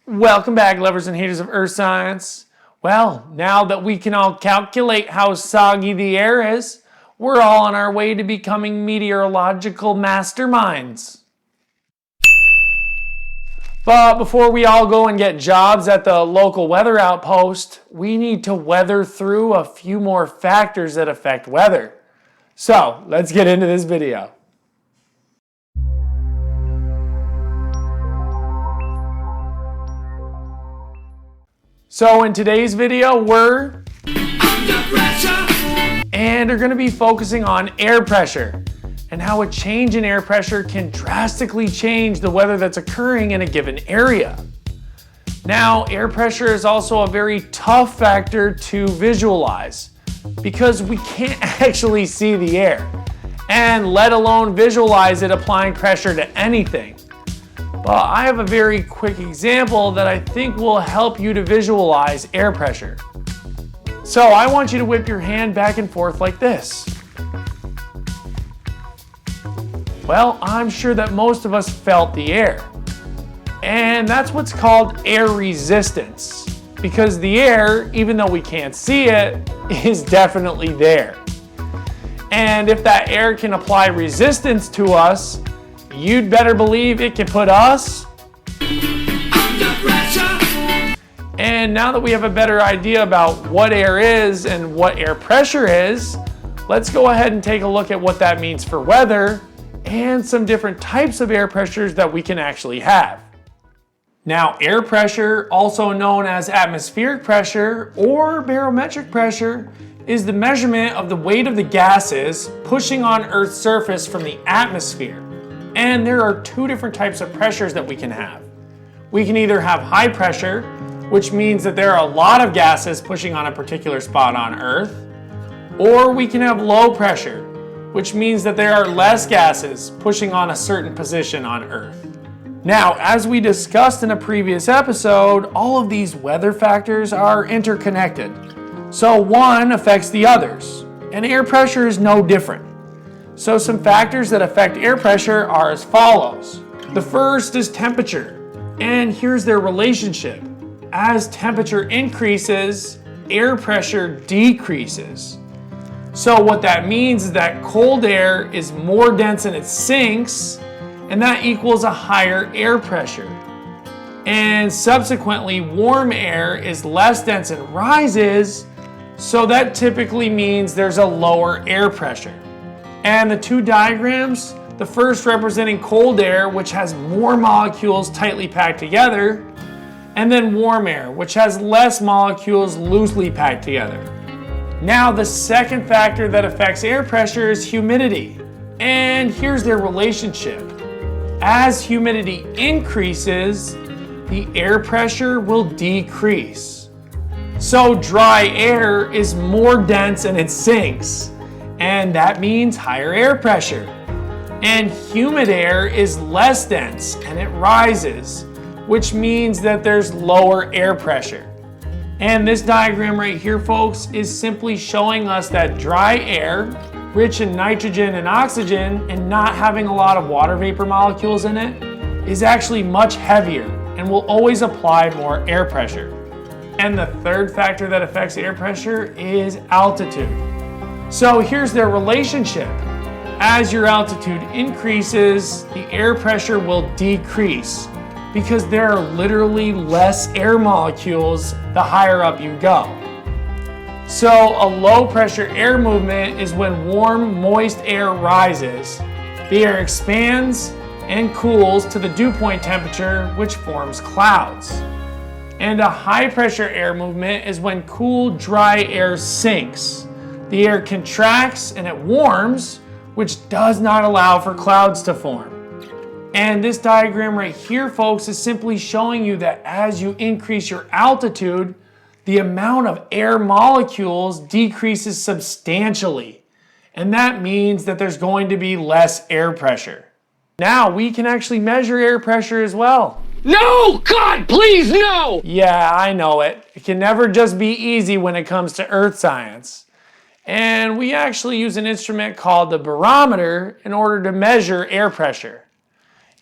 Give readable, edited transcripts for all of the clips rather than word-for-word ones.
Welcome back, lovers and haters of earth science. Well, now that we can all calculate how soggy the air is, we're all on our way to becoming meteorological masterminds. But before we all go and get jobs at the local weather outpost, we need to weather through a few more factors that affect weather. So, let's get into this video. So in today's video, we're under pressure and are going to be focusing on air pressure and how a change in air pressure can drastically change the weather that's occurring in a given area. Now, air pressure is also a very tough factor to visualize because we can't actually see the air, and let alone visualize it applying pressure to anything. Well, I have a very quick example that I think will help you to visualize air pressure. So I want you to whip your hand back and forth like this. Well, I'm sure that most of us felt the air. And that's what's called air resistance, because the air, even though we can't see it, is definitely there. And if that air can apply resistance to us, you'd better believe it can put us under pressure. And now that we have a better idea about what air is and what air pressure is, let's go ahead and take a look at what that means for weather and some different types of air pressures that we can actually have. Now, air pressure, also known as atmospheric pressure or barometric pressure, is the measurement of the weight of the gases pushing on Earth's surface from the atmosphere. And there are two different types of pressures that we can have. We can either have high pressure, which means that there are a lot of gases pushing on a particular spot on Earth, or we can have low pressure, which means that there are less gases pushing on a certain position on Earth. Now, as we discussed in a previous episode, all of these weather factors are interconnected. So one affects the others, and air pressure is no different. So some factors that affect air pressure are as follows. The first is temperature, and here's their relationship. As temperature increases, air pressure decreases. So what that means is that cold air is more dense and it sinks, and that equals a higher air pressure. And subsequently, warm air is less dense and rises, so that typically means there's a lower air pressure. And the two diagrams, the first representing cold air, which has more molecules tightly packed together, and then warm air, which has less molecules loosely packed together. Now, the second factor that affects air pressure is humidity. And here's their relationship. As humidity increases, the air pressure will decrease. So dry air is more dense and it sinks, and that means higher air pressure. And humid air is less dense and it rises, which means that there's lower air pressure. And this diagram right here, folks, is simply showing us that dry air, rich in nitrogen and oxygen and not having a lot of water vapor molecules in it, is actually much heavier and will always apply more air pressure. And the third factor that affects air pressure is altitude. So here's their relationship. As your altitude increases, the air pressure will decrease because there are literally less air molecules the higher up you go. So a low pressure air movement is when warm, moist air rises. The air expands and cools to the dew point temperature, which forms clouds. And a high pressure air movement is when cool, dry air sinks. The air contracts and it warms, which does not allow for clouds to form. And this diagram right here, folks, is simply showing you that as you increase your altitude, the amount of air molecules decreases substantially. And that means that there's going to be less air pressure. Now we can actually measure air pressure as well. No! God, please, no! Yeah, I know it. It can never just be easy when it comes to earth science. And we actually use an instrument called the barometer in order to measure air pressure.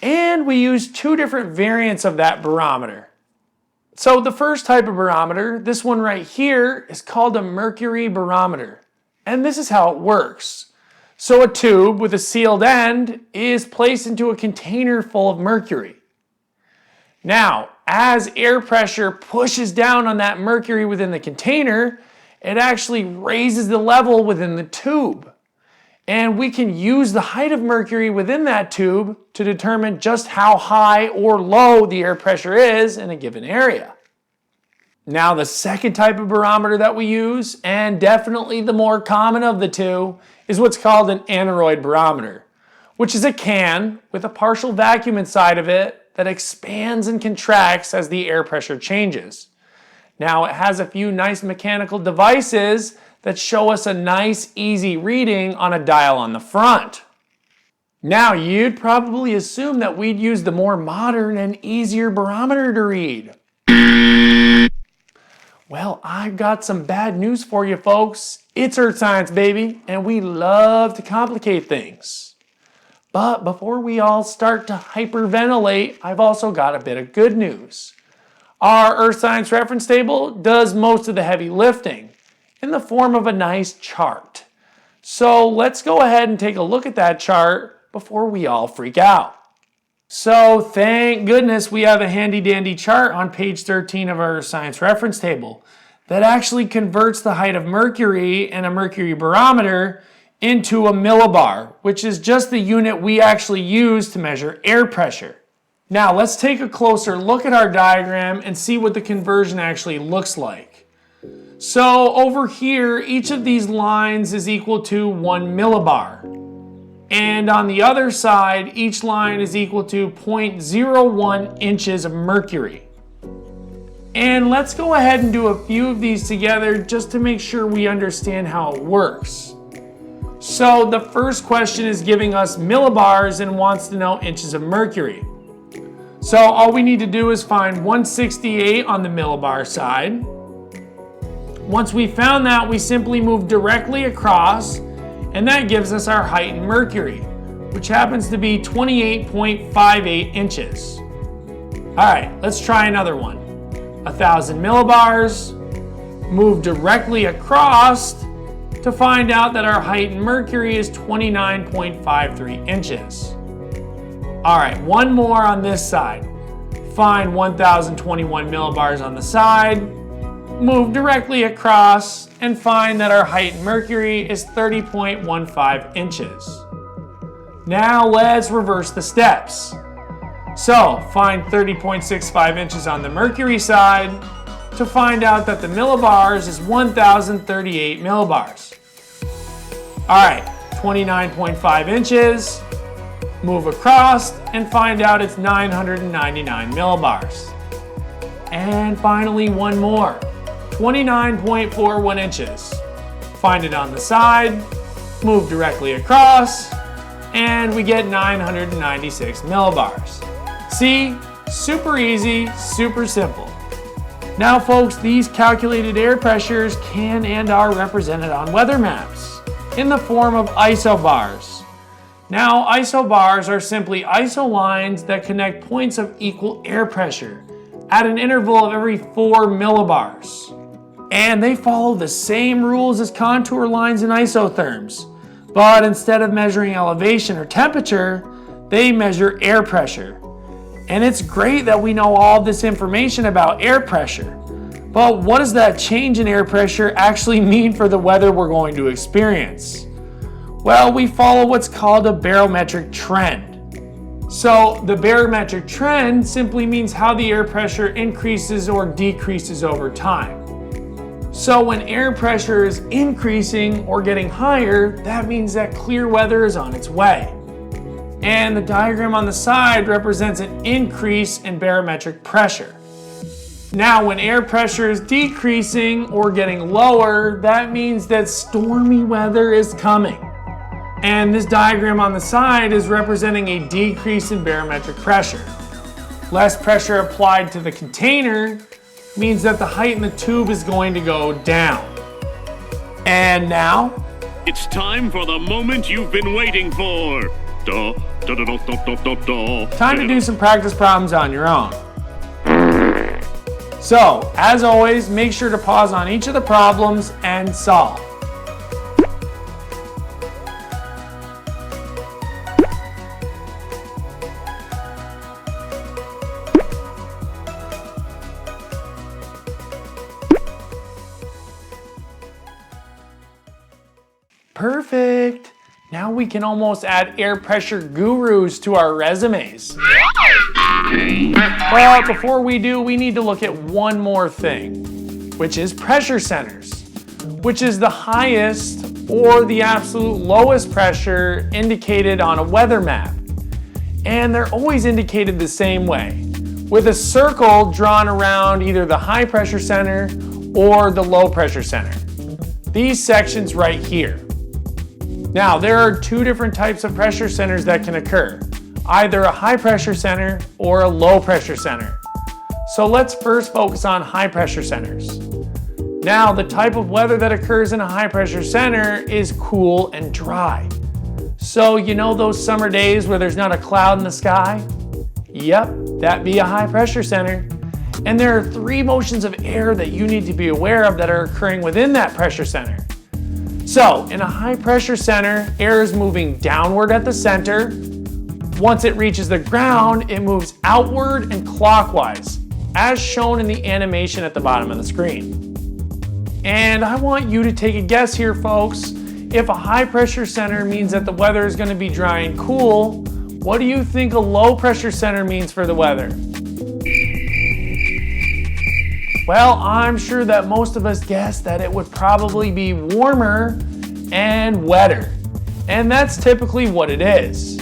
And we use two different variants of that barometer. So the first type of barometer, this one right here, is called a Mercury Barometer. And this is how it works. So a tube with a sealed end is placed into a container full of mercury. Now, as air pressure pushes down on that mercury within the container, it actually raises the level within the tube. And we can use the height of mercury within that tube to determine just how high or low the air pressure is in a given area. Now, the second type of barometer that we use, and definitely the more common of the two, is what's called an Aneroid Barometer, which is a can with a partial vacuum inside of it that expands and contracts as the air pressure changes. Now, it has a few nice mechanical devices that show us a nice, easy reading on a dial on the front. Now, you'd probably assume that we'd use the more modern and easier barometer to read. Well, I've got some bad news for you folks. It's Earth Science, baby, and we love to complicate things. But before we all start to hyperventilate, I've also got a bit of good news. Our Earth Science reference table does most of the heavy lifting in the form of a nice chart. So let's go ahead and take a look at that chart before we all freak out. So thank goodness we have a handy dandy chart on page 13 of our science reference table that actually converts the height of mercury in a mercury barometer into a millibar, which is just the unit we actually use to measure air pressure. Now let's take a closer look at our diagram and see what the conversion actually looks like. So over here, each of these lines is equal to 1 millibar. And on the other side, each line is equal to 0.01 inches of mercury. And let's go ahead and do a few of these together just to make sure we understand how it works. So the first question is giving us millibars and wants to know inches of mercury. So all we need to do is find 168 on the millibar side. Once we found that, we simply move directly across, and that gives us our height in mercury, which happens to be 28.58 inches. All right, let's try another one. 1,000 millibars, move directly across to find out that our height in mercury is 29.53 inches. All right, one more on this side. Find 1,021 millibars on the side, move directly across, and find that our height in mercury is 30.15 inches. Now let's reverse the steps. So find 30.65 inches on the mercury side to find out that the millibars is 1,038 millibars. All right, 29.5 inches, move across and find out it's 999 millibars. And finally, one more, 29.41 inches. Find it on the side, move directly across, and we get 996 millibars. See, super easy, super simple. Now folks, these calculated air pressures can and are represented on weather maps in the form of isobars. Now, isobars are simply iso lines that connect points of equal air pressure at an interval of every 4 millibars. And they follow the same rules as contour lines and isotherms, but instead of measuring elevation or temperature, they measure air pressure. And it's great that we know all this information about air pressure, but what does that change in air pressure actually mean for the weather we're going to experience? Well, we follow what's called a barometric trend. So the barometric trend simply means how the air pressure increases or decreases over time. So when air pressure is increasing or getting higher, that means that clear weather is on its way. And the diagram on the side represents an increase in barometric pressure. Now, when air pressure is decreasing or getting lower, that means that stormy weather is coming. And this diagram on the side is representing a decrease in barometric pressure. Less pressure applied to the container means that the height in the tube is going to go down. And now, it's time for the moment you've been waiting for. Time to do some practice problems on your own. So, as always, make sure to pause on each of the problems and solve. Perfect. Now we can almost add air pressure gurus to our resumes. Well, before we do, we need to look at one more thing, which is pressure centers, which is the highest or the absolute lowest pressure indicated on a weather map. And they're always indicated the same way, with a circle drawn around either the high pressure center or the low pressure center. These sections right here. Now, there are two different types of pressure centers that can occur, either a high pressure center or a low pressure center. So let's first focus on high pressure centers. Now, the type of weather that occurs in a high pressure center is cool and dry. So you know those summer days where there's not a cloud in the sky? Yep, that'd be a high pressure center. And there are three motions of air that you need to be aware of that are occurring within that pressure center. So, in a high pressure center, air is moving downward at the center. Once it reaches the ground, it moves outward and clockwise, as shown in the animation at the bottom of the screen. And I want you to take a guess here, folks. If a high pressure center means that the weather is going to be dry and cool, what do you think a low pressure center means for the weather? Well, I'm sure that most of us guessed that it would probably be warmer and wetter. And that's typically what it is.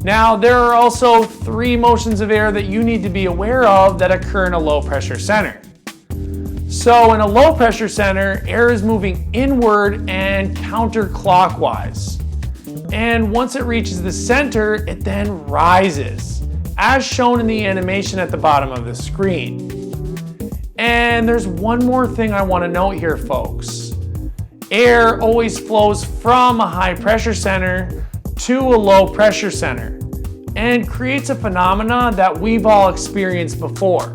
Now, there are also three motions of air that you need to be aware of that occur in a low pressure center. So in a low pressure center, air is moving inward and counterclockwise. And once it reaches the center, it then rises, as shown in the animation at the bottom of the screen. And there's one more thing I want to note here, folks. Air always flows from a high pressure center to a low pressure center and creates a phenomena that we've all experienced before.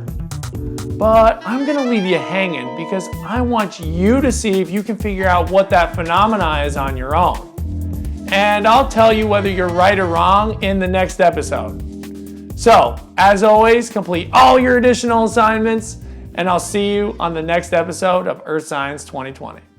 But I'm going to leave you hanging because I want you to see if you can figure out what that phenomena is on your own. And I'll tell you whether you're right or wrong in the next episode. So, as always, complete all your additional assignments, and I'll see you on the next episode of Earth Science 2020.